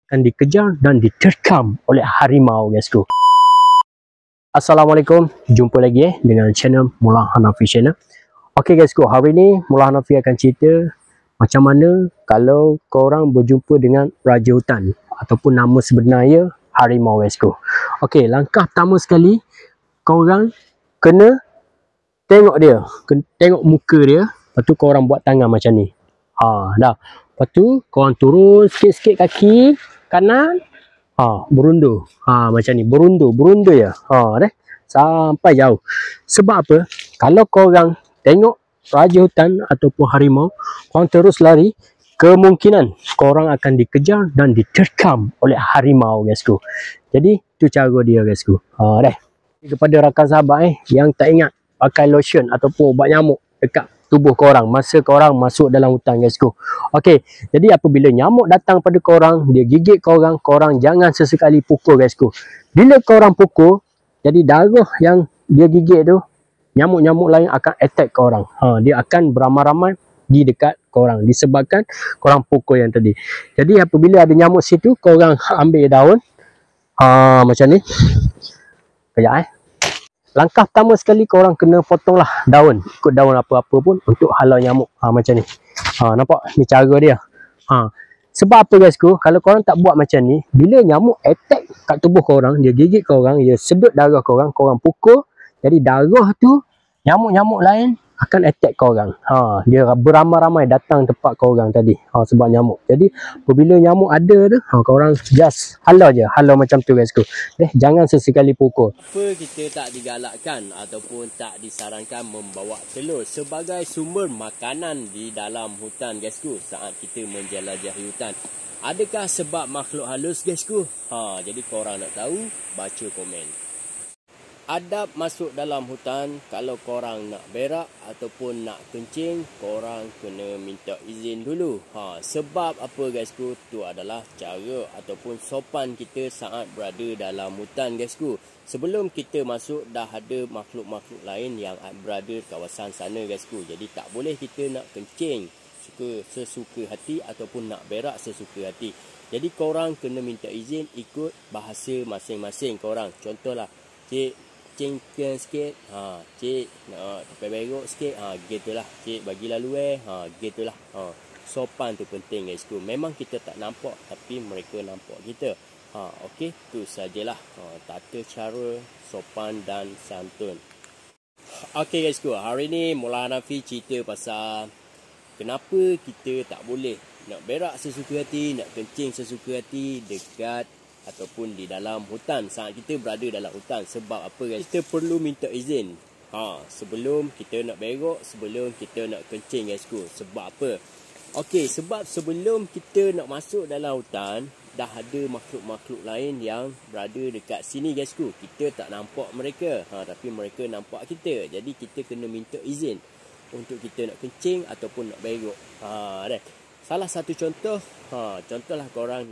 akan dikejar dan diterkam oleh harimau, guysku. Assalamualaikum, jumpa lagi dengan channel Mullah Hanafi Channel. Okey guysku, hari ni Mullah Hanafi akan cerita macam mana kalau korang berjumpa dengan raja hutan ataupun nama sebenarnya harimau, guysku. Okey, langkah pertama sekali korang kena tengok dia, tengok muka dia, lepas tu korang buat tangan macam ni. Dah. Lepas tu korang turun sikit-sikit kaki kanan. Berundur. Macam ni, berundur ya. Deh. Sampai jauh. Sebab apa? Kalau korang tengok raja hutan ataupun harimau, korang terus lari, kemungkinan korang akan dikejar dan diterkam oleh harimau, guysku. Jadi tu cara dia, guysku. Deh. Kepada rakan sahabat yang tak ingat pakai lotion ataupun ubat nyamuk dekat tubuh korang masa korang masuk dalam hutan, guysku. Okey, jadi apabila nyamuk datang pada korang, dia gigit korang, korang jangan sesekali pukul, guysku. Bila korang pukul, jadi darah yang dia gigit tu, nyamuk-nyamuk lain akan attack korang. Dia akan beramai-ramai di dekat korang disebabkan korang pukul yang tadi. Jadi apabila ada nyamuk situ, korang ambil daun macam ni. Kejap Langkah pertama sekali korang kena potonglah daun, ikut daun apa-apa pun untuk halau nyamuk. Macam ni. Nampak? Ni cara dia. Sebab apa, guysku? Kalau korang tak buat macam ni, bila nyamuk attack kat tubuh korang, dia gigit korang, dia sedut darah korang, korang pukul, jadi darah tu nyamuk-nyamuk lain akan attack korang. Dia beramai-ramai datang tempat korang tadi. Sebab nyamuk. Jadi apabila nyamuk ada tu, korang just halau macam tu, guysku. Jangan sesekali pukul. Apa kita tak digalakkan ataupun tak disarankan membawa telur sebagai sumber makanan di dalam hutan, guysku, saat kita menjelajahi hutan? Adakah sebab makhluk halus, guysku? Jadi korang nak tahu, baca komen. Adab masuk dalam hutan, kalau korang nak berak ataupun nak kencing, korang kena minta izin dulu. Sebab apa, guysku? Itu adalah cara ataupun sopan kita saat berada dalam hutan, guysku. Sebelum kita masuk, dah ada makhluk-makhluk lain yang berada di kawasan sana, guysku. Jadi tak boleh kita nak kencing sesuka hati ataupun nak berak sesuka hati. Jadi korang kena minta izin ikut bahasa masing-masing korang. Contohlah, cik cingkan sikit, cik nak sampai berok sikit, gitulah, cik bagi lalu gitulah. Sopan tu penting, guysku. Memang kita tak nampak tapi mereka nampak kita. Okey, tu sajalah tata cara sopan dan santun. Okey, guysku, hari ni Mullah Hanafi cerita pasal kenapa kita tak boleh nak berak sesuka hati, nak kencing sesuka hati dekat ataupun di dalam hutan saat kita berada dalam hutan. Sebab apa, guys? Kita perlu minta izin sebelum kita nak berok, sebelum kita nak kencing, guysku. Sebab apa? Okey, sebab sebelum kita nak masuk dalam hutan, dah ada makhluk-makhluk lain yang berada dekat sini, guysku. Kita tak nampak mereka, tapi mereka nampak kita. Jadi kita kena minta izin untuk kita nak kencing ataupun nak berok. Salah satu contoh, contohlah korang